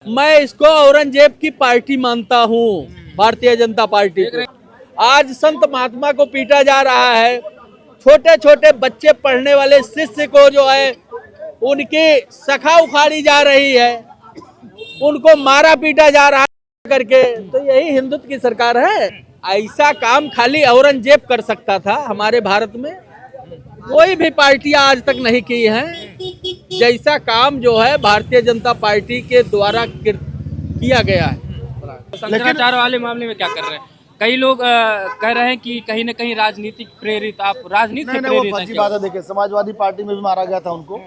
मैं इसको औरंगजेब की पार्टी मानता हूँ, भारतीय जनता पार्टी को। आज संत महात्मा को पीटा जा रहा है, छोटे छोटे बच्चे पढ़ने वाले शिष्य को जो है उनकी सखा उखाड़ी जा रही है, उनको मारा पीटा जा रहा है करके। तो यही हिंदुत्व की सरकार है। ऐसा काम खाली औरंगजेब कर सकता था हमारे भारत में, कोई भी पार्टियां आज तक नहीं की हैं। जैसा काम जो है भारतीय जनता पार्टी के द्वारा किया गया है। शंकराचार्य वाले मामले में क्या कर रहे हैं? कई लोग कह रहे हैं कि कहीं न कहीं राजनीतिक प्रेरित, आप राजनीति से प्रेरित हैं। बात है, देखिए समाजवादी पार्टी में भी मारा गया था उनको,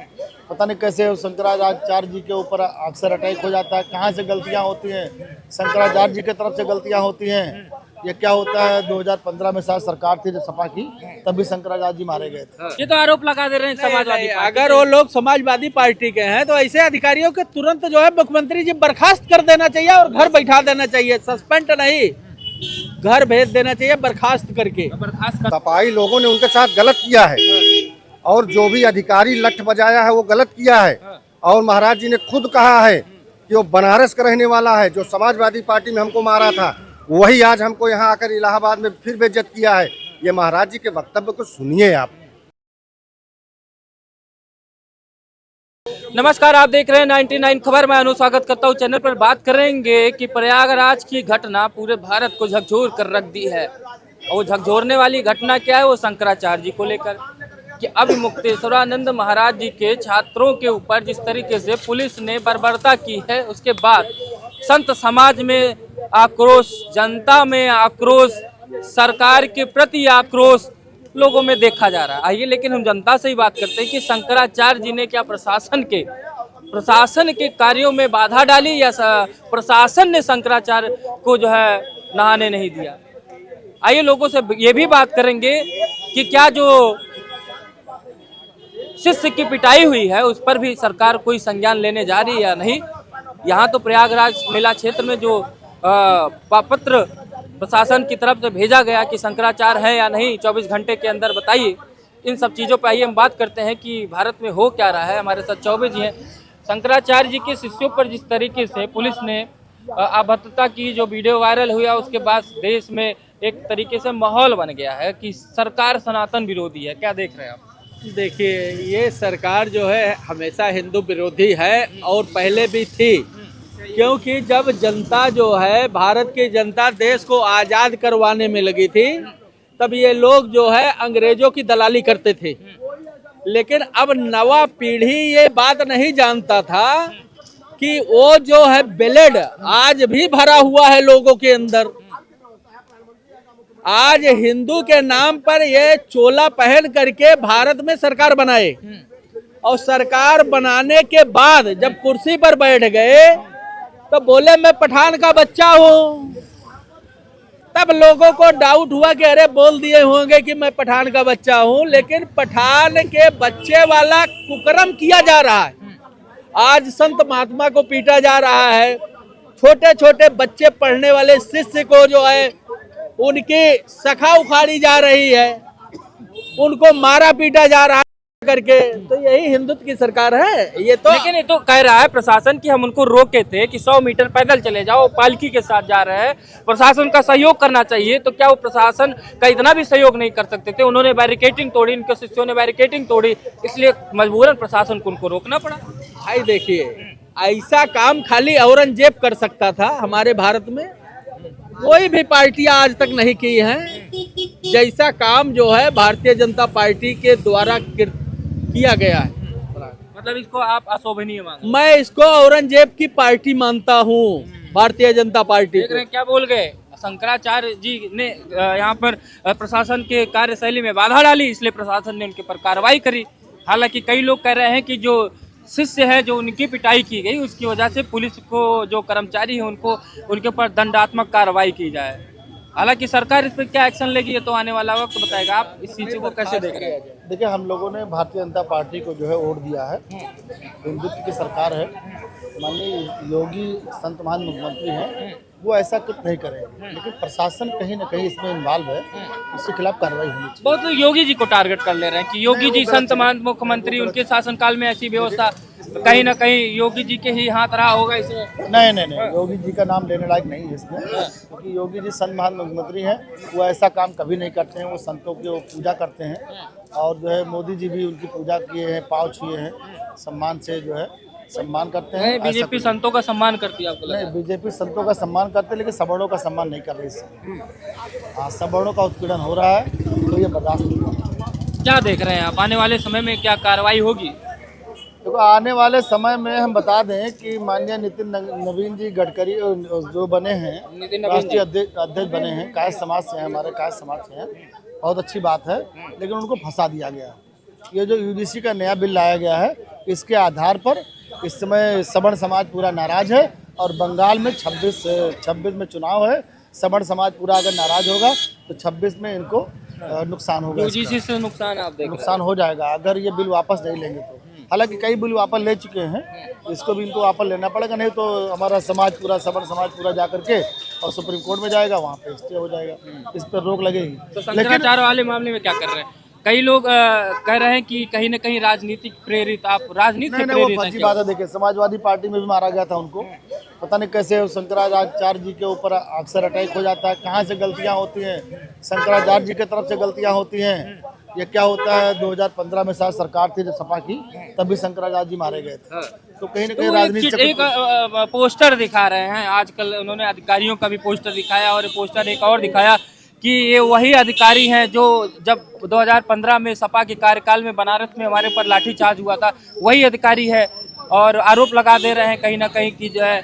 पता नहीं कैसे शंकराचार्य जी के ऊपर अक्सर अटैक हो जाता है। कहाँ से गलतियाँ होती हैं, शंकराचार्य जी की तरफ से गलतियाँ होती हैं। ये क्या होता है, 2015 में शायद सरकार थी जो सपा की, तभी शंकराचार्य जी मारे गए थे। ये तो आरोप लगा दे रहे हैं समाजवादी पार्टी। अगर वो लोग समाजवादी पार्टी के हैं तो ऐसे अधिकारियों के तुरंत जो है मुख्यमंत्री जी बर्खास्त कर देना चाहिए और घर बैठा देना चाहिए, सस्पेंड नहीं, घर भेज देना चाहिए बर्खास्त करके। सपाई लोगों ने उनके साथ गलत किया है और जो भी अधिकारी लठ बजाया है वो गलत किया है। और महाराज जी ने खुद कहा है कि वो बनारस का रहने वाला है, जो समाजवादी पार्टी में हमको मारा था वही आज हमको यहाँ आकर इलाहाबाद में फिर बेइज्जत किया है। ये महाराज जी के वक्तव्य को सुनिए आप। नमस्कार, आप देख रहे हैं 99 खबर। मैं अनु स्वागत करता हूं। चैनल पर बात करेंगे कि प्रयागराज की घटना पूरे भारत को झकझोर कर रख दी है। और वो झकझोरने वाली घटना क्या है? वो शंकराचार्य जी को लेकर कि अभिमुक्तेश्वरानंद महाराज जी के छात्रों के ऊपर जिस तरीके से पुलिस ने बर्बरता की है, उसके बाद संत समाज में आक्रोश, जनता में आक्रोश, सरकार के प्रति आक्रोश लोगों में देखा जा रहा है। आइए लेकिन हम जनता से ही बात करते हैं कि शंकराचार्य जी ने क्या प्रशासन के कार्यों में बाधा डाली या प्रशासन ने शंकराचार्य को जो है नहाने नहीं दिया। आइए लोगों से ये भी बात करेंगे कि क्या जो शिष्य की पिटाई हुई है उस पर भी सरकार कोई संज्ञान लेने जा रही है या नहीं। यहाँ तो प्रयागराज मेला क्षेत्र में जो पत्र प्रशासन की तरफ से भेजा गया कि शंकराचार्य है या नहीं, 24 घंटे के अंदर बताइए। इन सब चीज़ों पर आइए हम बात करते हैं कि भारत में हो क्या रहा है। हमारे साथ चौबे जी हैं। शंकराचार्य जी के शिष्यों पर जिस तरीके से पुलिस ने अभद्रता की, जो वीडियो वायरल हुआ, उसके बाद देश में एक तरीके से माहौल बन गया है कि सरकार सनातन विरोधी है। क्या देख रहे हैं आप? देखिए, ये सरकार जो है हमेशा हिंदू विरोधी है और पहले भी थी, क्योंकि जब जनता जो है, भारत की जनता देश को आज़ाद करवाने में लगी थी, तब ये लोग जो है अंग्रेजों की दलाली करते थे। लेकिन अब नवा पीढ़ी ये बात नहीं जानता था कि वो जो है ब्लेड आज भी भरा हुआ है लोगों के अंदर। आज हिंदू के नाम पर ये चोला पहन करके भारत में सरकार बनाए और सरकार बनाने के बाद जब कुर्सी पर बैठ गए तो बोले मैं पठान का बच्चा हूँ। तब लोगों को डाउट हुआ कि अरे बोल दिए होंगे कि मैं पठान का बच्चा हूँ, लेकिन पठान के बच्चे वाला कुकर्म किया जा रहा है। आज संत महात्मा को पीटा जा रहा है, छोटे छोटे बच्चे पढ़ने वाले शिष्य को जो है उनकी सखा उखाड़ी जा रही है, उनको मारा पीटा जा रहा है करके। तो यही हिंदुत्व की सरकार है। ये तो लेकिन ये तो कह रहा है प्रशासन कि हम उनको रोके थे कि 100 मीटर पैदल चले जाओ, पालकी के साथ जा रहे हैं, प्रशासन का सहयोग करना चाहिए। तो क्या वो प्रशासन का इतना भी सहयोग नहीं कर सकते थे? उन्होंने बैरिकेडिंग तोड़ी, उनके शिष्यों ने बैरिकेडिंग तोड़ी, इसलिए मजबूरन प्रशासन को उनको रोकना पड़ा। भाई देखिए, ऐसा काम खाली औरंगजेब कर सकता था हमारे भारत में, कोई भी पार्टियां आज तक नहीं की हैं। जैसा काम जो है भारतीय जनता पार्टी के द्वारा किया गया है। मतलब इसको आप अशोभनीय मानते? मैं इसको औरंगजेब की पार्टी मानता हूँ, भारतीय जनता पार्टी देख रहे हैं क्या बोल गए शंकराचार्य जी ने? यहाँ पर प्रशासन के कार्यशैली में बाधा डाली, इसलिए प्रशासन ने उनके पर कार्रवाई करी। हालांकि कई लोग कह रहे हैं कि जो शिष्य है, जो उनकी पिटाई की गई, उसकी वजह से पुलिस को, जो कर्मचारी है, उनको उनके ऊपर दंडात्मक कार्रवाई की जाए। हालांकि सरकार इस पर क्या एक्शन लेगी ये तो आने वाला वक्त बताएगा। आप इस चीज को कैसे देख रहे हैं? देखिए, हम लोगों ने भारतीय जनता पार्टी को जो है वोट दिया है, हिंदुत्व की सरकार है। माननीय योगी संत महान मुख्यमंत्री हैं, वो ऐसा कुछ नहीं करें, लेकिन प्रशासन कहीं ना कहीं इसमें इन्वॉल्व है, इसके खिलाफ कार्रवाई होनी चाहिए। बहुत लोग योगी जी को टारगेट कर ले रहे हैं कि योगी जी संत महान मुख्यमंत्री, उनके शासनकाल में ऐसी व्यवस्था कहीं ना कहीं योगी जी के ही हाथ रहा होगा इसमें। नहीं, योगी जी का नाम लेने लायक नहीं है इसमें, क्योंकि योगी जी संत महान मुख्यमंत्री हैं, वो ऐसा काम कभी नहीं करते हैं, वो संतों की पूजा करते हैं। और जो है मोदी जी भी उनकी पूजा किए हैं, पाँव छुए हैं, सम्मान से जो है सम्मान करते हैं। बीजेपी संतों का सम्मान करती है आपको लगता है? नहीं, बीजेपी संतों का सम्मान करते हैं, लेकिन सवर्णों का सम्मान नहीं कर रही इसमें। हाँ, सवर्णों का उत्पीड़न हो रहा है, तो ये बर्दाश्त नहीं होगा। क्या देख रहे हैं आप, आने वाले समय में क्या कार्रवाई होगी? देखो, आने वाले समय में हम बता दें कि माननीय नितिन नवीन जी गडकरी जो बने हैं, राष्ट्रीय अध्यक्ष बने हैं, कायस्थ समाज से हैं, हमारे कायस्थ समाज से हैं, बहुत अच्छी बात है, लेकिन उनको फंसा दिया गया। ये जो यूजीसी का नया बिल लाया गया है, इसके आधार पर इस समय सवर्ण समाज पूरा नाराज है, और बंगाल में 26 में चुनाव है। सवर्ण समाज पूरा अगर नाराज होगा तो 26 में इनको नुकसान होगा। यूजीसी से नुकसान आप देख नुकसान हो जाएगा अगर ये बिल वापस नहीं लेंगे तो। हालांकि कई बिल वापस ले चुके हैं, इसको भी इनको वापस लेना पड़ेगा, नहीं तो हमारा समाज पूरा, सवर्ण समाज पूरा जा करके और सुप्रीम कोर्ट में जाएगा, वहाँ पे स्टे हो जाएगा, इस पर रोक लगेगी। तो शंकराचार्य वाले मामले में क्या कर रहे हैं? कई लोग कह रहे हैं कि कहीं न कहीं राजनीतिक प्रेरित, आप राजनीति से प्रेरित हैं? फर्जी बात है। देखिए, समाजवादी पार्टी में भी मारा गया था उनको, पता नहीं कैसे शंकराचार्य जी के ऊपर अक्सर अटैक हो जाता है, कहाँ से गलतियाँ होती हैं, शंकराचार्य जी की तरफ से गलतियाँ होती हैं। ये क्या होता है, 2015 में शायद सरकार थी जो सपा की, तभी शंकराचार्य जी मारे गए थे। तो कहीं न कहीं राजनीति एक पोस्टर दिखा रहे हैं आजकल, उन्होंने अधिकारियों का भी पोस्टर दिखाया, और पोस्टर एक और दिखाया कि ये वही अधिकारी हैं जो जब 2015 में सपा के कार्यकाल में बनारस में हमारे पर लाठीचार्ज हुआ था, वही अधिकारी है। और आरोप लगा दे रहे हैं कहीं ना कहीं कि जो है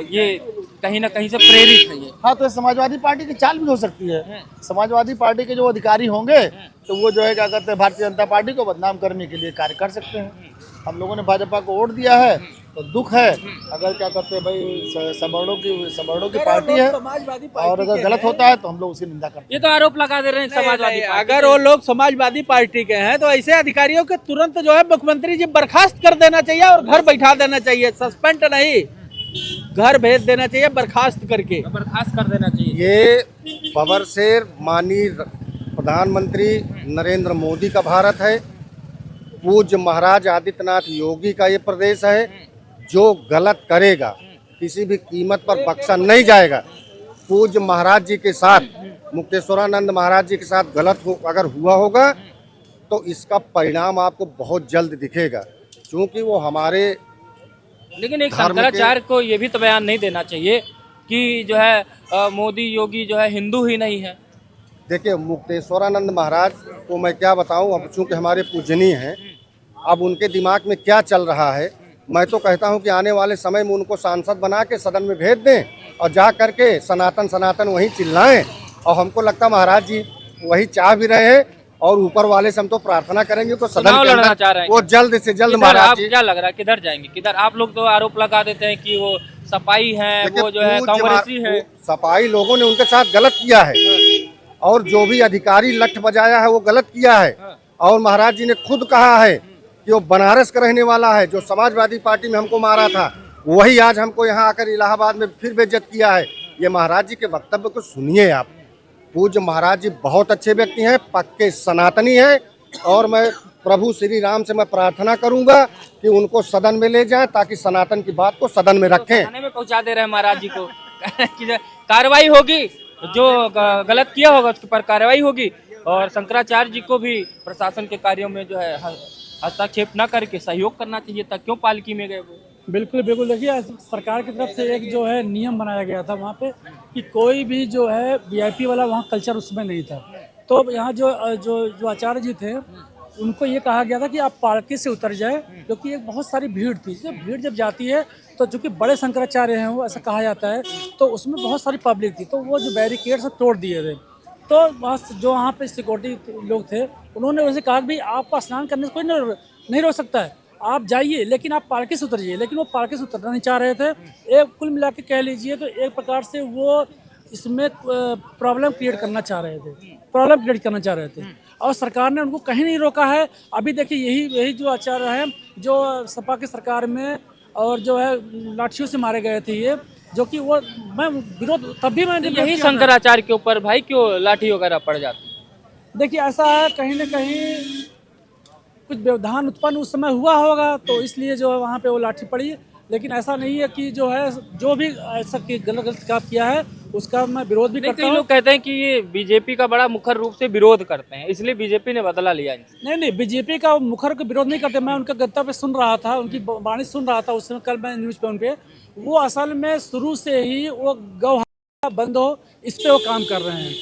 ये कहीं ना कहीं से प्रेरित है ये। हाँ, तो समाजवादी पार्टी की चाल भी हो सकती है। समाजवादी पार्टी के जो अधिकारी होंगे तो वो जो है क्या कहते हैं, भारतीय जनता पार्टी को बदनाम करने के लिए कार्य कर सकते हैं। हम लोगों ने भाजपा को वोट दिया है, तो दुख है अगर क्या कहते हैं भाई, सवर्णों की पार्टी है, और अगर गलत होता है तो हम लोग उसकी निंदा करते हैं। ये तो आरोप लगा दे रहे हैं समाजवादी पार्टी। अगर वो लोग समाजवादी पार्टी के हैं तो ऐसे अधिकारियों के तुरंत जो है मुख्यमंत्री जी बर्खास्त कर देना चाहिए और घर बैठा देना चाहिए, सस्पेंड नहीं, घर भेज देना चाहिए, बर्खास्त करके बर्खास्त कर देना चाहिए। ये पवर से माननीय प्रधानमंत्री नरेंद्र मोदी का भारत है, पूज्य महाराज आदित्यनाथ योगी का ये प्रदेश है। जो गलत करेगा किसी भी कीमत पर बख्शा नहीं जाएगा। पूज्य महाराज जी के साथ, मुक्तेश्वरानंद महाराज जी के साथ गलत अगर हुआ होगा तो इसका परिणाम आपको बहुत जल्द दिखेगा, क्योंकि वो हमारे। लेकिन एक शंकराचार्य को ये भी तो बयान नहीं देना चाहिए कि जो है मोदी योगी जो है हिंदू ही नहीं है। देखिए, मुक्तेश्वरानंद महाराज को मैं क्या बताऊं, अब चूंकि हमारे पूजनीय हैं, अब उनके दिमाग में क्या चल रहा है। मैं तो कहता हूं कि आने वाले समय में उनको सांसद बना के सदन में भेज दें और जा करके सनातन सनातन वहीं चिल्लाएं। और हमको लगता महाराज जी वही चाह भी रहे हैं, और ऊपर वाले से हम तो प्रार्थना करेंगे तो सदन के अंदर वो जल्द से जल्द महाराज जी। क्या लग रहा है किधर जाएंगे, किधर? आप लोग तो आरोप लगा देते हैं कि वो सपाई हैं, वो जो है कांग्रेसी हैं। सपाई लोगों ने उनके साथ गलत किया है, और जो भी अधिकारी लठ बजाया है वो गलत किया है। और महाराज जी ने खुद कहा है कि वो बनारस का रहने वाला है, जो समाजवादी पार्टी में हमको मारा था, वही आज हमको यहाँ आकर इलाहाबाद में फिर बेइज्जत किया है। ये महाराज जी के वक्तव्य को सुनिए आप। पूज्य महाराज जी बहुत अच्छे व्यक्ति हैं, पक्के सनातनी हैं, और मैं प्रभु श्री राम से मैं प्रार्थना करूंगा कि उनको सदन में ले जाएं, ताकि सनातन की बात को सदन में रखें। थाने में पहुंचा दे रहे हैं महाराज जी को। कार्रवाई होगी, जो गलत किया होगा उसके पर कार्रवाई होगी, और शंकराचार्य जी को भी प्रशासन के कार्यों में जो है हस्तक्षेप न करके सहयोग करना चाहिए था। क्यों पालकी में गए वो? बिल्कुल बिल्कुल। देखिए, सरकार की तरफ से एक जो है नियम बनाया गया था वहाँ पे कि कोई भी जो है वीआईपी वाला वहाँ कल्चर उसमें नहीं था। तो यहाँ जो आचार्य जी थे उनको ये कहा गया था कि आप पालकी से उतर जाए, क्योंकि एक बहुत सारी भीड़ थी। भीड़ जब जाती है तो चूँकि बड़े शंकराचार्य हैं वो, ऐसा कहा जाता है, तो उसमें बहुत सारी पब्लिक थी, तो वो जो बैरिकेड सब तोड़ दिए थे। तो बस जो वहाँ पे सिक्योरिटी लोग थे उन्होंने उनसे कहा कि भाई आपको स्नान करने से कोई नहीं रोक सकता है, आप जाइए, लेकिन आप पालकी से उतरिए। लेकिन वो पालकी से उतरना नहीं चाह रहे थे। एक कुल मिला के कह लीजिए तो एक प्रकार से वो इसमें प्रॉब्लम क्रिएट करना चाह रहे थे, और सरकार ने उनको कहीं नहीं रोका है। अभी देखिए यही जो आचार्य हैं जो सपा की सरकार में और जो है लाठियों से मारे गए थे, ये जो कि वो मैं विरोध तब भी मैंने यही शंकराचार्य के ऊपर भाई क्यों लाठी वगैरह पड़ जाती है? देखिए, ऐसा है कहीं ना कहीं कुछ व्यवधान उत्पन्न उस समय हुआ होगा, तो इसलिए जो है वहाँ पे वो लाठी पड़ी। लेकिन ऐसा नहीं है कि जो है जो भी ऐसा कि गलत काम किया है उसका मैं विरोध भी करता कई हूँ। लोग कहते हैं कि ये बीजेपी का बड़ा मुखर रूप से विरोध करते हैं, इसलिए बीजेपी ने बदला लिया इनसे। नहीं, बीजेपी का मुखर का विरोध नहीं करते। मैं उनका गद्दा सुन रहा था, उनकी वाणी सुन रहा था उस समय, कल मैं न्यूज़ पे उनपे, वो असल में शुरू से ही वो गौ बंद हो इस पे वो काम कर रहे हैं।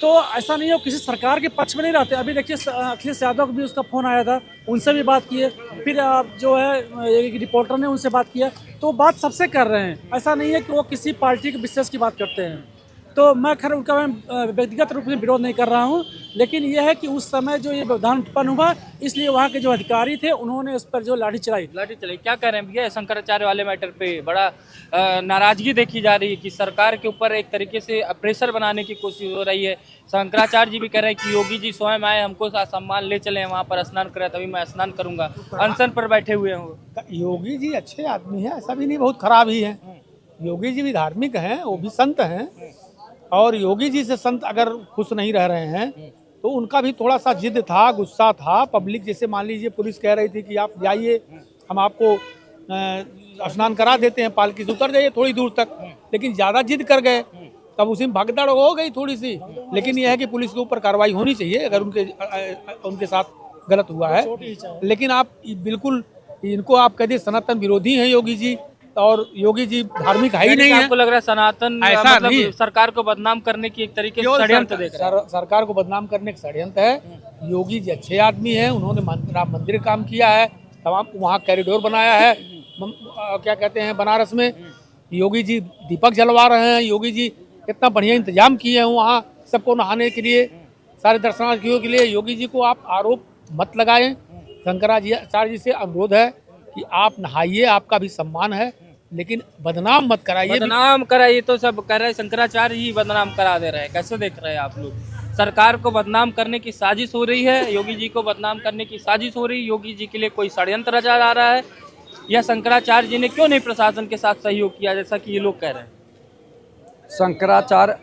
तो ऐसा नहीं है वो किसी सरकार के पक्ष में नहीं रहते। अभी देखिए अखिलेश यादव को भी उसका फ़ोन आया था, उनसे भी बात किए, फिर जो है एक रिपोर्टर ने उनसे बात किया, तो बात सबसे कर रहे हैं। ऐसा नहीं है कि वो किसी पार्टी के विशेष की बात करते हैं। तो मैं खैर उनका मैं व्यक्तिगत रूप में विरोध नहीं कर रहा हूं, लेकिन यह है कि उस समय जो ये व्यवधान उत्पन्न हुआ, इसलिए वहाँ के जो अधिकारी थे उन्होंने उस पर जो लाठी चलाई। क्या कह रहे हैं भैया शंकराचार्य वाले मैटर पे बड़ा नाराजगी देखी जा रही है कि सरकार के ऊपर एक तरीके से प्रेशर बनाने की कोशिश हो रही है। शंकराचार्य जी भी कह रहे हैं कि योगी जी स्वयं आए, हमको सम्मान ले चले वहाँ पर स्नान करें, तभी मैं स्नान करूंगा। अनशन पर बैठे हुए हैं। योगी जी अच्छे आदमी हैं, ऐसा भी नहीं बहुत खराब ही है। योगी जी भी धार्मिक हैं, वो भी संत हैं, और योगी जी से संत अगर खुश नहीं रह रहे हैं तो उनका भी थोड़ा सा जिद था, गुस्सा था। पब्लिक जैसे मान लीजिए पुलिस कह रही थी कि आप जाइए, हम आपको स्नान करा देते हैं, पालकी से उतर जाइए थोड़ी दूर तक, लेकिन ज़्यादा जिद कर गए, तब उसी में भगदड़ हो गई थोड़ी सी। लेकिन यह है कि पुलिस के ऊपर कार्रवाई होनी चाहिए अगर उनके साथ गलत हुआ है। लेकिन आप बिल्कुल इनको आप कह दिए सनातन विरोधी हैं योगी जी, और योगी जी धार्मिक है ही नहीं है। आपको लग रहा है सनातन ऐसा मतलब नहीं। सरकार को बदनाम करने की एक तरीके से षड्यंत्र देख रहे हैं। सरकार को बदनाम करने का षड्यंत्र है। योगी जी अच्छे आदमी हैं, उन्होंने राम मंदिर काम किया है, तमाम वहाँ कॉरिडोर बनाया है, क्या कहते हैं बनारस में। योगी जी दीपक जलवा रहे हैं, योगी जी कितना बढ़िया इंतजाम किए हैं वहाँ सबको नहाने के लिए, सारे दर्शनार्थियों के लिए। योगी जी को आप आरोप मत लगाएं। शंकराचार्य जी से अनुरोध है कि आप नहाइए, आपका भी सम्मान है, लेकिन बदनाम मत कराइए। बदनाम कराइए तो सब कह रहे हैं शंकराचार्य ही बदनाम करा दे रहे हैं। कैसे देख रहे हैं आप लोग? सरकार को बदनाम करने की साजिश हो रही है, योगी जी को बदनाम करने की साजिश हो रही है, योगी जी के लिए कोई षड्यंत्र रचा जा रहा है, या शंकराचार्य जी ने क्यों नहीं प्रशासन के साथ सहयोग किया जैसा कि ये लोग कह रहे हैं? शंकराचार्य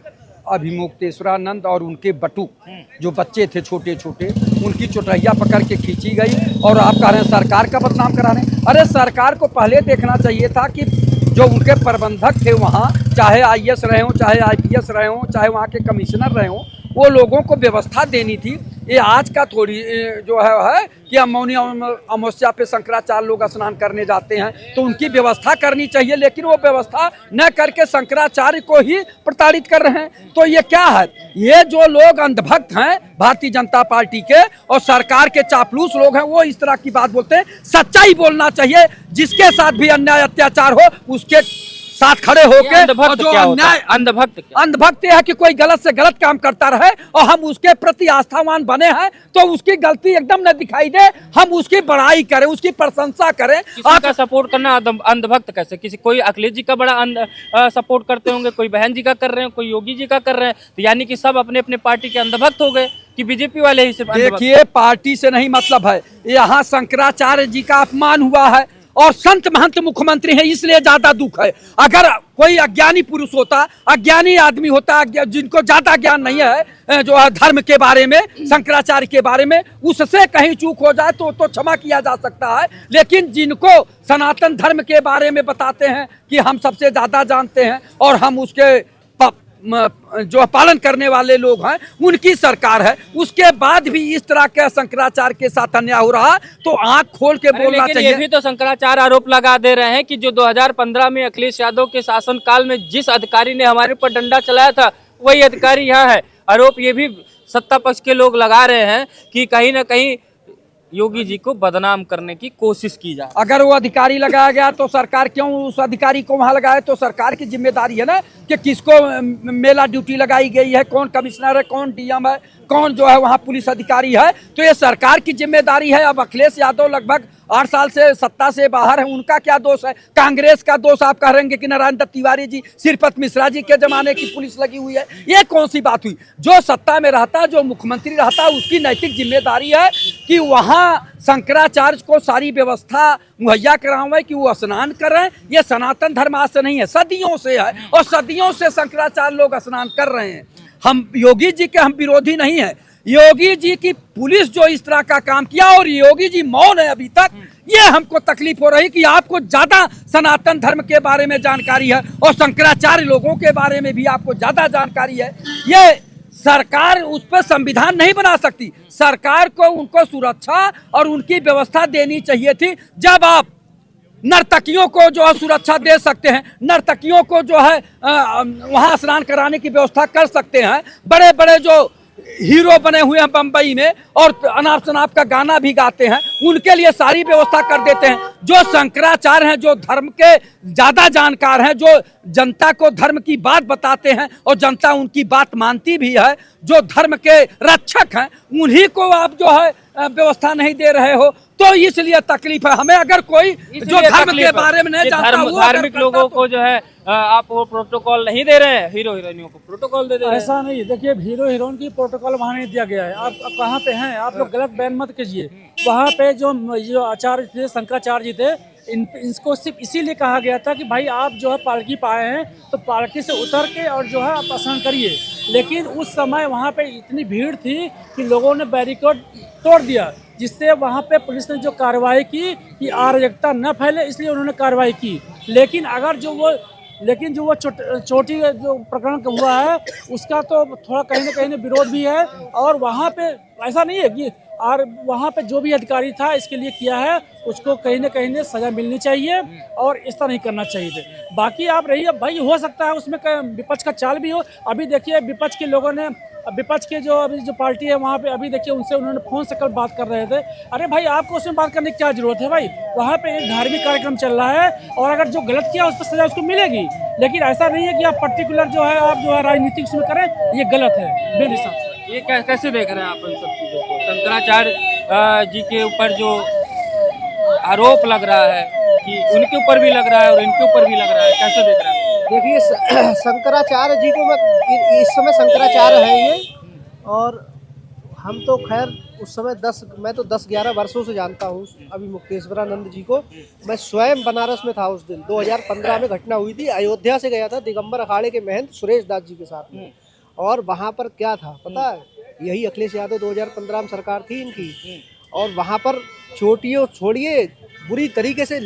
अभिमुक्तेश्वरानंद और उनके बटुक जो बच्चे थे छोटे छोटे, उनकी चुटैया पकड़ के खींची गई, और आप कह रहे हैं सरकार का बदनाम करा रहे हैं। अरे सरकार को पहले देखना चाहिए था कि जो उनके प्रबंधक थे वहाँ, चाहे IAS रहे हों, चाहे IPS रहे हों, चाहे वहाँ के कमिश्नर रहे हों, वो लोगों को व्यवस्था देनी थी। ये आज का थोड़ी जो है कि अमौनी अमावस्या पे शंकराचार्य लोग स्नान करने जाते हैं तो उनकी व्यवस्था करनी चाहिए, लेकिन वो व्यवस्था न करके शंकराचार्य को ही प्रताड़ित कर रहे हैं। तो ये क्या है? ये जो लोग अंधभक्त हैं भारतीय जनता पार्टी के और सरकार के चापलूस लोग हैं, वो इस तरह की बात बोलते हैं। सच्चाई बोलना चाहिए, जिसके साथ भी अन्याय अत्याचार हो उसके साथ खड़े होकर। जो अन्याय अंधभक्त है कि कोई गलत से गलत काम करता रहे और हम उसके प्रति आस्थावान बने हैं, तो उसकी गलती एकदम न दिखाई दे, हम उसकी बड़ाई करें, उसकी प्रशंसा करें। आपका सपोर्ट करना अंधभक्त कैसे? किसी कोई अखिलेश जी का बड़ा सपोर्ट करते होंगे, कोई बहन जी का कर रहे हैं, कोई योगी जी का कर रहे हैं, तो यानी कि सब अपने अपने पार्टी के अंधभक्त हो गए कि बीजेपी वाले ही सिर्फ? देखिए, पार्टी से नहीं मतलब है, यहाँ शंकराचार्य जी का अपमान हुआ है और संत महंत मुख्यमंत्री हैं, इसलिए ज्यादा दुख है। अगर कोई अज्ञानी पुरुष होता, अज्ञानी आदमी होता, जिनको ज्यादा ज्ञान नहीं है जो है धर्म के बारे में, शंकराचार्य के बारे में, उससे कहीं चूक हो जाए तो क्षमा किया जा सकता है। लेकिन जिनको सनातन धर्म के बारे में बताते हैं कि हम सबसे ज्यादा जानते हैं और हम उसके जो पालन करने वाले लोग हैं, उनकी सरकार है, उसके बाद भी इस तरह के शंकराचार्य के साथ अन्याय हो रहा, तो आंख खोल के बोलना चाहिए। ये भी तो शंकराचार्य आरोप लगा दे रहे हैं कि जो 2015 में अखिलेश यादव के शासनकाल में जिस अधिकारी ने हमारे ऊपर डंडा चलाया था, वही अधिकारी यहाँ है। आरोप ये भी सत्ता पक्ष के लोग लगा रहे हैं कि कहीं ना कहीं योगी जी को बदनाम करने की कोशिश की जाए। अगर वो अधिकारी लगाया गया तो सरकार क्यों उस अधिकारी को वहां लगाए? तो सरकार की जिम्मेदारी है ना कि किसको मेला ड्यूटी लगाई गई है, कौन कमिश्नर है, कौन DM है, कौन जो है वहाँ पुलिस अधिकारी है, तो ये सरकार की जिम्मेदारी है। अब अखिलेश यादव लगभग 8 साल से सत्ता से बाहर है, उनका क्या दोष है? कांग्रेस का दोष आप कह रहे हैं कि नारायण दत्त तिवारी जी, श्रीपत मिश्रा जी के जमाने की पुलिस लगी हुई है। ये कौन सी बात हुई? जो सत्ता में रहता, जो मुख्यमंत्री रहता, उसकी नैतिक जिम्मेदारी है कि वहाँ शंकराचार्य को सारी व्यवस्था मुहैया करावे कि वो स्नान करें। ये सनातन धर्म आज से नहीं है, सदियों से है, और सदियों से शंकराचार्य लोग स्नान कर रहे हैं। हम योगी जी के हम विरोधी नहीं है। योगी जी की पुलिस जो इस तरह का काम किया और योगी जी मौन है अभी तक, ये हमको तकलीफ हो रही कि आपको ज्यादा सनातन धर्म के बारे में जानकारी है और शंकराचार्य लोगों के बारे में भी आपको ज्यादा जानकारी है। ये सरकार उस पर संविधान नहीं बना सकती, सरकार को उनको सुरक्षा और उनकी व्यवस्था देनी चाहिए थी। जब आप नर्तकियों को जो है सुरक्षा दे सकते हैं, नर्तकियों को जो है वहां स्नान कराने की व्यवस्था कर सकते हैं, बड़े बड़े जो हीरो बने हुए हैं बंबई में और अनाप शनाप का गाना भी गाते हैं, उनके लिए सारी व्यवस्था कर देते हैं। जो शंकराचार्य हैं, जो धर्म के ज्यादा जानकार हैं, जो जनता को धर्म की बात बताते हैं और जनता उनकी बात मानती भी है, जो धर्म के रक्षक हैं, उन्हीं को आप जो है व्यवस्था नहीं दे रहे हो, तो इसलिए तकलीफ है हमें। अगर कोई जो धर्म के बारे में नहीं जानता, धार्मिक लोगों को जो है आप वो प्रोटोकॉल नहीं दे रहे हैं, हीरो हीरोइनियों को प्रोटोकॉल दे रहे हैं। ऐसा नहीं, देखिए हीरो हीरोइन की प्रोटोकॉल वहाँ नहीं दिया गया है। आप कहाँ पे हैं, आप लोग गलत बयान मत कीजिए। वहाँ पे जो आचार्य थे, शंकराचार्य जी थे, इनको सिर्फ इसीलिए कहा गया था कि भाई आप जो है पालकी पाए हैं तो पालकी से उतर के और जो है आप स्नान करिए। लेकिन उस समय वहाँ पे इतनी भीड़ थी कि लोगों ने बैरिकेड तोड़ दिया, जिससे वहाँ पे पुलिस ने जो कार्रवाई की कि अराजकता न फैले, इसलिए उन्होंने कार्रवाई की। लेकिन जो वो चोटी जो प्रकरण हुआ है उसका तो थोड़ा कहीं ना विरोध भी है। और वहाँ पे ऐसा नहीं है कि और वहाँ पे जो भी अधिकारी था इसके लिए किया है, उसको कहीं ना कहीं सजा मिलनी चाहिए और इस तरह नहीं करना चाहिए थे। बाकी आप रहिए भाई, हो सकता है उसमें विपक्ष का चाल भी हो। अभी देखिए विपक्ष के लोगों ने, विपक्ष के जो अभी जो पार्टी है वहाँ पे अभी देखिए उनसे उन्होंने फोन से कल बात कर रहे थे। अरे भाई आपको उसमें बात करने की क्या जरूरत है भाई, वहाँ पे एक धार्मिक कार्यक्रम चल रहा है और अगर जो गलत किया उस पर सजा उसको मिलेगी। लेकिन ऐसा नहीं है कि आप पर्टिकुलर जो है आप जो है राजनीतिक उसमें करें, ये गलत है मेरे हिसाब से। ये कैसे देख रहे हैं आप इन सब चीजों को? शंकराचार्य जी के ऊपर जो आरोप लग रहा है कि उनके ऊपर भी लग रहा है और इनके ऊपर भी लग रहा है, कैसे देख रहे हैं? देखिए शंकराचार्य जी को मैं इस समय शंकराचार्य हैं ये, और हम तो खैर उस समय मैं तो 10-11 वर्षों से जानता हूँ अभी मुक्तेश्वरानंद जी को। मैं स्वयं बनारस में था उस दिन, 2015 में घटना हुई थी। अयोध्या से गया था दिगंबर अखाड़े के महंत सुरेश दास जी के साथ में, और वहाँ पर क्या था पता है, यही अखिलेश यादव 2015 में सरकार थी इनकी, और वहाँ पर चोटियों छोड़िए बुरी तरीके से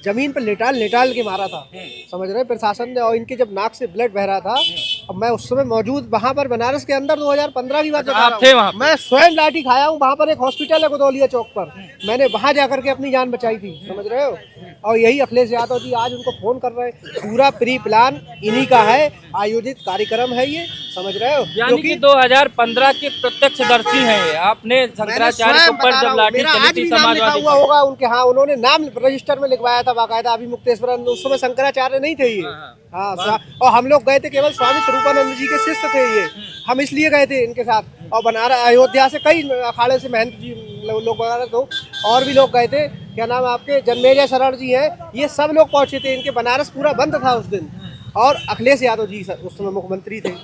जमीन पर लेटाल के मारा था, समझ रहे प्रशासन ने। और इनके जब नाक से ब्लड बह रहा था, अब मैं उस समय मौजूद वहाँ पर बनारस के अंदर 2015 की बात बता रहा हूँ। मैं स्वयं लाठी खाया हूँ। वहाँ पर एक हॉस्पिटल है गोदौलिया चौक पर, मैंने वहाँ जाकर के अपनी जान बचाई थी, समझ रहे हो। और यही अखिलेश यादव जी आज उनको फोन कर रहे हैं, पूरा प्री प्लान इन्हीं का है, आयोजित कार्यक्रम है ये, समझ रहे हो। यानी कि 2015 के प्रत्यक्षदर्शी हैं आपने शंकराचार्य के ऊपर जब लाठी चली थी समाजवादी होगा उनके, हाँ उन्होंने नाम रजिस्टर में लिखवाया था बाकायदा। अभी मुक्तेश्वरानंद उस समय शंकराचार्य नहीं थे ये, हाँ। और हम लोग गए थे केवल स्वामी स्वरूपानंद जी के शिष्य थे ये, हम इसलिए गए थे इनके साथ। और बनारस अयोध्या से कई अखाड़े से महंत जी लोग बनारस हो, और भी लोग गए थे, क्या नाम आपके जन्मेजय शरण जी हैं, ये सब लोग पहुंचे थे। इनके बनारस पूरा बंद था उस दिन, और अखिलेश यादव जी उस समय मुख्यमंत्री थे।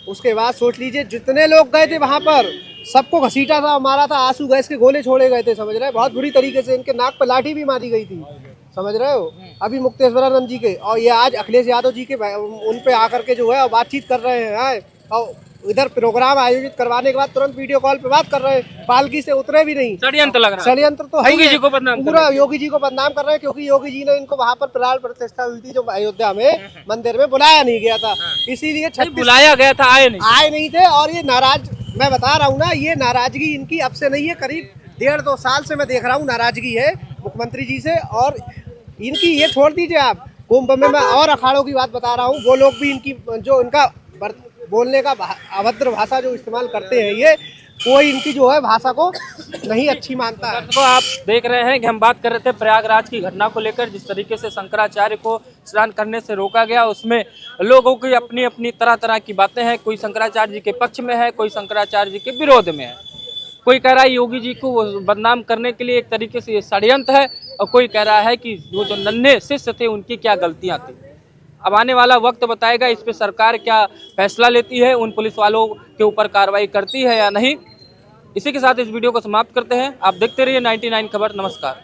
उसके बाद सोच लीजिए जितने लोग गए थे वहाँ पर सबको घसीटा था, मारा था, आंसू गैस के गोले छोड़े गए थे, समझ रहे हैं। बहुत बुरी तरीके से इनके नाक पर लाठी भी मारी गई थी, समझ रहे हो, अभी मुक्तेश्वरानंद जी के। और ये आज अखिलेश यादव जी के उन पे आकर के जो है बातचीत कर रहे हैं, और इधर प्रोग्राम आयोजित करवाने के बाद तुरंत वीडियो कॉल पे बात कर रहे हैं, पालकी से उतरे भी नहीं। षड्यंत्र लग रहा है, षड्यंत्र तो है योगी जी को बदनाम पूरा योगी जी को बदनाम कर रहे हैं, क्योंकि योगी जी ने इनको वहाँ पर प्राण प्रतिष्ठा हुई थी जो अयोध्या में मंदिर में बुलाया नहीं गया था, इसीलिए बुलाया गया था, आए नहीं थे। और ये नाराज, मैं बता रहा हूँ ना, ये नाराजगी इनकी अब से नहीं है, करीब 1.5-2 साल से मैं देख रहा हूँ नाराजगी है मुख्यमंत्री जी से। और इनकी ये छोड़ दीजिए आप, कुंभ में मैं और अखाड़ों की बात बता रहा हूँ, वो लोग भी इनकी जो इनका बोलने का अभद्र भाषा जो इस्तेमाल करते हैं, ये कोई इनकी जो है भाषा को नहीं अच्छी मानता है। तो आप देख रहे हैं कि हम बात कर रहे थे प्रयागराज की घटना को लेकर, जिस तरीके से शंकराचार्य को स्नान करने से रोका गया, उसमें लोगों की अपनी अपनी तरह की बातें हैं। कोई शंकराचार्य जी के पक्ष में है, कोई शंकराचार्य जी के विरोध में है। कोई कह रहा है योगी जी को बदनाम करने के लिए एक तरीके से ये षड्यंत्र है, और कोई कह रहा है कि वो जो नन्हे शिष्य थे उनकी क्या गलतियां थी। अब आने वाला वक्त बताएगा इस पे सरकार क्या फैसला लेती है, उन पुलिस वालों के ऊपर कार्रवाई करती है या नहीं। इसी के साथ इस वीडियो को समाप्त करते हैं। आप देखते रहिए 99 खबर। नमस्कार।